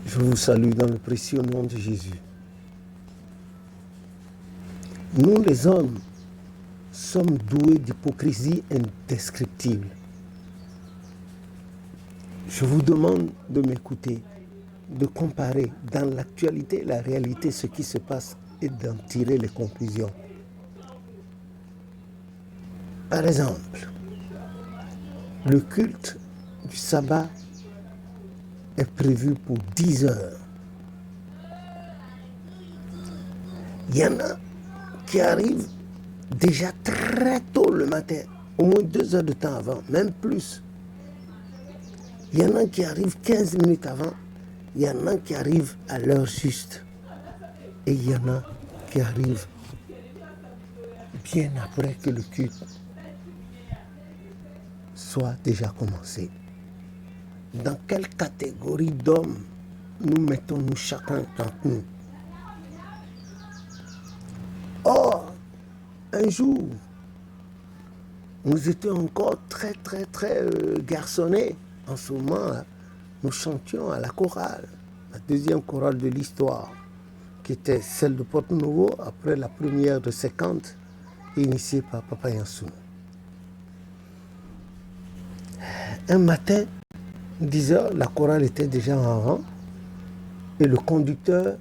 Je vous salue dans le précieux nom de Jésus. Nous les hommes sommes doués d'hypocrisie indescriptible. Je vous demande de m'écouter, de comparer dans l'actualité et la réalité ce qui se passe et d'en tirer les conclusions. Par exemple, le culte du sabbat est prévu pour 10 heures. Il y en a qui arrivent déjà très tôt le matin, au moins 2 heures de temps avant, même plus. Il y en a qui arrivent 15 minutes avant, il y en a qui arrivent à l'heure juste. Et il y en a qui arrivent bien après que le culte soit déjà commencé. Dans quelle catégorie d'hommes nous mettons-nous chacun d'entre nous? Or, un jour, nous étions encore très garçonnés. En ce moment, nous chantions à la chorale, la deuxième chorale de l'histoire, qui était celle de Porto Novo, après la première de 50, initiée par Papa Yansou. Un matin, 10 heures, la chorale était déjà en rang et le conducteur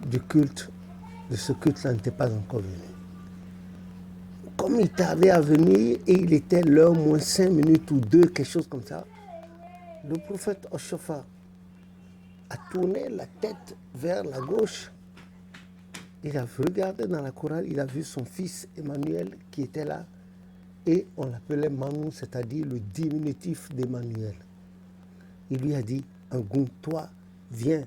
du culte, de ce culte-là, n'était pas encore venu. Comme il tardait à venir et il était l'heure moins 5 minutes ou 2, quelque chose comme ça, le prophète Oshofa a tourné la tête vers la gauche. Il a regardé dans la chorale, il a vu son fils Emmanuel qui était là et on l'appelait Manu, c'est-à-dire le diminutif d'Emmanuel. Il lui a dit, Angoum, toi, viens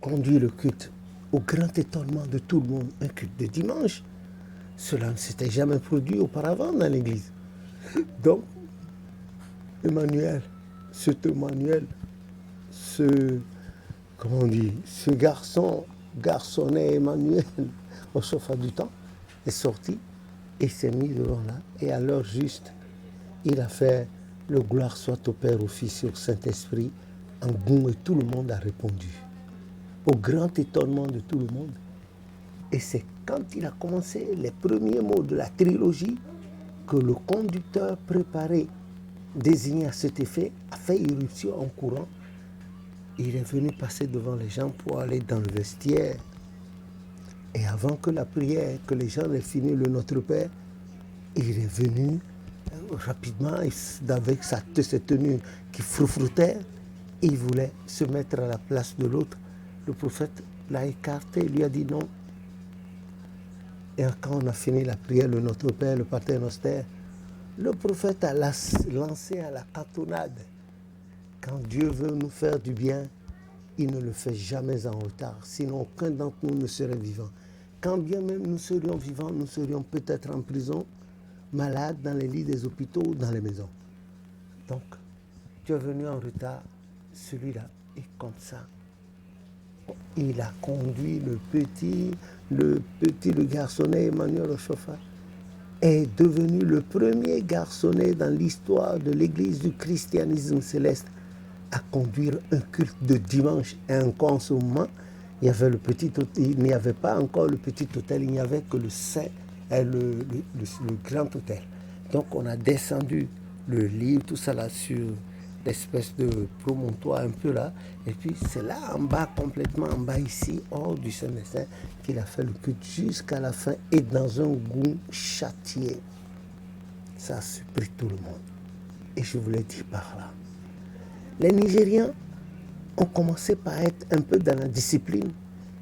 conduire le culte. Au grand étonnement de tout le monde, un culte de dimanche. Cela ne s'était jamais produit auparavant dans l'église. Donc, Emmanuel, ce garçonnet Emmanuel, au chauffeur du temps, est sorti et s'est mis devant là. Et à l'heure juste, il a fait le gloire soit au Père, au Fils et au Saint-Esprit, en goût, et tout le monde a répondu. Au grand étonnement de tout le monde. Et c'est quand il a commencé les premiers mots de la trilogie que le conducteur préparé, désigné à cet effet, a fait irruption en courant. Il est venu passer devant les gens pour aller dans le vestiaire. Et avant que la prière, que les gens aient fini le Notre Père, il est venu rapidement avec cette tenue qui froufroutait. Il voulait se mettre à la place de l'autre. Le prophète l'a écarté, lui a dit non. Et quand on a fini la prière, le Notre Père, le Pater Noster, le prophète a lancé à la cantonade. Quand Dieu veut nous faire du bien, il ne le fait jamais en retard, sinon aucun d'entre nous ne serait vivant. Quand bien même nous serions vivants, nous serions peut-être en prison, malades, dans les lits des hôpitaux ou dans les maisons. Donc, tu es venu en retard, celui-là est comme ça. Il a conduit le garçonnet Emmanuel Oshofa est devenu le premier garçonnet dans l'histoire de l'église du christianisme céleste à conduire un culte de dimanche. Et encore en ce moment, il n'y avait pas encore le petit hôtel, il n'y avait que le grand hôtel. Donc on a descendu le lit, tout ça là sur l'espèce de promontoire un peu là, et puis c'est là en bas, complètement en bas ici, hors du Saint-Messin, qu'il a fait le culte jusqu'à la fin et dans un goût châtié. Ça a surpris tout le monde. Et je voulais dire par là, les Nigériens ont commencé par être un peu dans la discipline,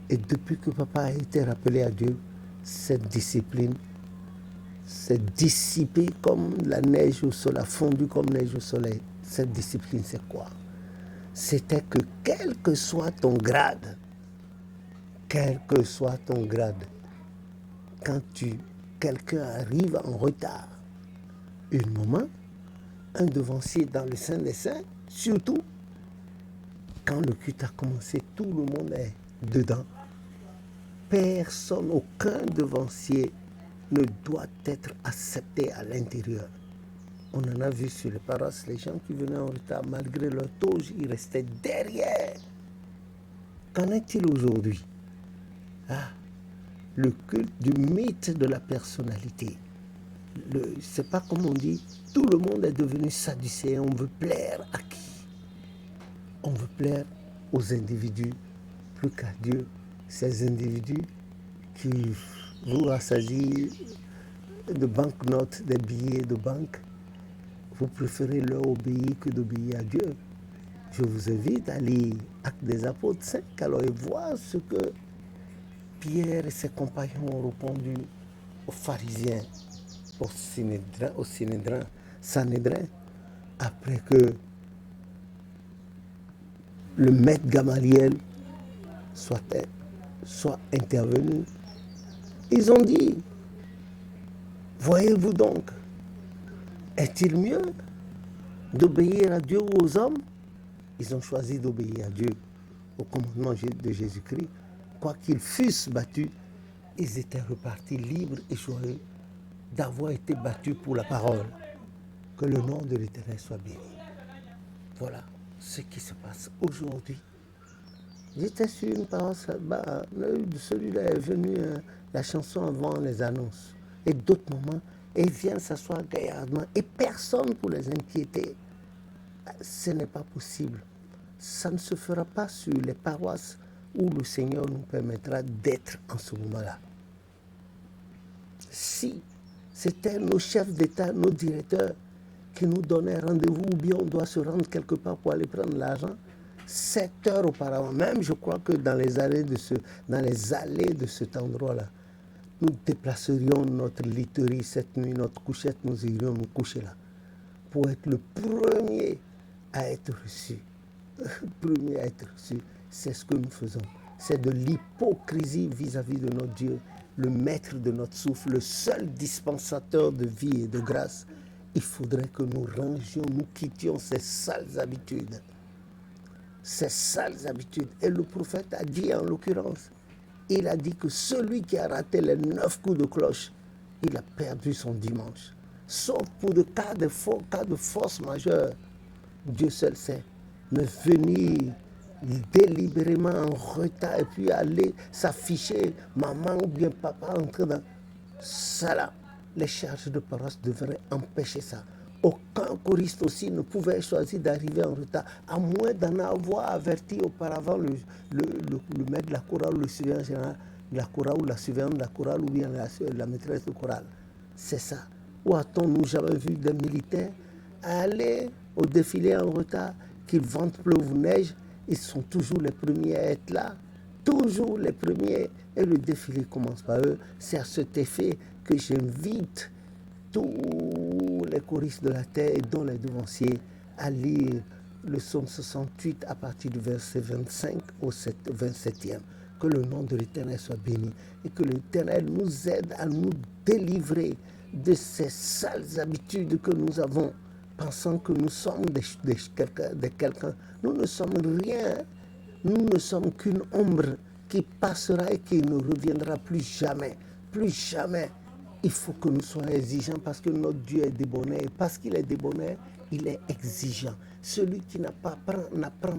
et depuis que papa a été rappelé à Dieu, cette discipline s'est dissipée comme la neige au soleil, a fondu comme neige au soleil. Cette discipline, c'est quoi? C'était que quel que soit ton grade, quand quelqu'un arrive en retard, un moment, un devancier dans le Saint des Saints, surtout, quand le culte a commencé, tout le monde est dedans. Personne, aucun devancier ne doit être accepté à l'intérieur. On en a vu sur les paroisses, les gens qui venaient en retard, malgré leur toge, ils restaient derrière. Qu'en est-il aujourd'hui? Le culte du mythe de la personnalité. C'est pas comme on dit, tout le monde est devenu sadducéen, on veut plaire à qui? On veut plaire aux individus plus qu'à Dieu. Ces individus qui vous rassasient de banknotes, des billets de banque, vous préférez leur obéir que d'obéir à Dieu. Je vous invite à lire Actes des Apôtres 5, alors et voir ce que Pierre et ses compagnons ont répondu aux pharisiens, au Sanhédrin, après que le maître Gamaliel soit intervenu. Ils ont dit, voyez-vous donc, est-il mieux d'obéir à Dieu ou aux hommes? Ils ont choisi d'obéir à Dieu, au commandement de Jésus-Christ. Quoi qu'ils fussent battus, ils étaient repartis libres et joyeux d'avoir été battus pour la parole. Que le nom de l'Éternel soit béni. Voilà ce qui se passe aujourd'hui. J'étais sur une paroisse là-bas, celui-là est venu, la chanson avant les annonces, et d'autres moments, et ils viennent s'asseoir gaillardement, et personne pour les inquiéter. Ce n'est pas possible. Ça ne se fera pas sur les paroisses où le Seigneur nous permettra d'être en ce moment-là. Si c'était nos chefs d'État, nos directeurs qui nous donnaient rendez-vous, ou bien on doit se rendre quelque part pour aller prendre l'argent, 7 heures auparavant, même je crois que dans les allées de cet endroit-là, nous déplacerions notre literie cette nuit, notre couchette, nous irions nous coucher là, pour être le premier à être reçu. Premier à être reçu, c'est ce que nous faisons. C'est de l'hypocrisie vis-à-vis de notre Dieu, le maître de notre souffle, le seul dispensateur de vie et de grâce. Il faudrait que nous rangions, nous quittions ces sales habitudes. Ces sales habitudes. Et le prophète a dit en l'occurrence, il a dit que celui qui a raté les 9 coups de cloche, il a perdu son dimanche. Sauf pour des cas de force majeure, Dieu seul sait. Mais venir délibérément en retard et puis aller s'afficher, maman ou bien papa entrer dans ça là, les charges de paroisse devraient empêcher ça. Aucun choriste aussi ne pouvait choisir d'arriver en retard, à moins d'en avoir averti auparavant le maître de la chorale, le surveillant général de la chorale, ou la surveillante de la chorale, ou bien la maîtresse de chorale. C'est ça. Où a-t-on jamais vu des militaires aller au défilé en retard, qu'il vente, pleuve ou neige, ils sont toujours les premiers à être là. Toujours les premiers. Et le défilé commence par eux. C'est à cet effet que j'invite tous les choristes de la terre et dont les devanciers à lire le psaume 68 à partir du verset 25 au 27e. Que le nom de l'Éternel soit béni et que l'Éternel nous aide à nous délivrer de ces sales habitudes que nous avons, pensant que nous sommes quelqu'un. Nous ne sommes rien. Nous ne sommes qu'une ombre qui passera et qui ne reviendra plus jamais. Plus jamais. Il faut que nous soyons exigeants parce que notre Dieu est débonnaire. Et parce qu'il est débonnaire, il est exigeant. Celui qui n'apprend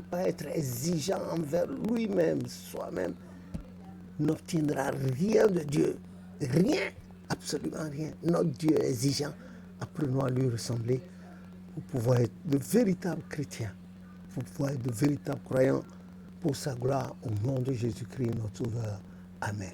pas à être exigeant envers lui-même, soi-même, n'obtiendra rien de Dieu. Rien, absolument rien. Notre Dieu est exigeant. Apprenons à lui ressembler pour pouvoir être de véritables chrétiens, pour pouvoir être de véritables croyants pour sa gloire au nom de Jésus-Christ, notre Sauveur. Amen.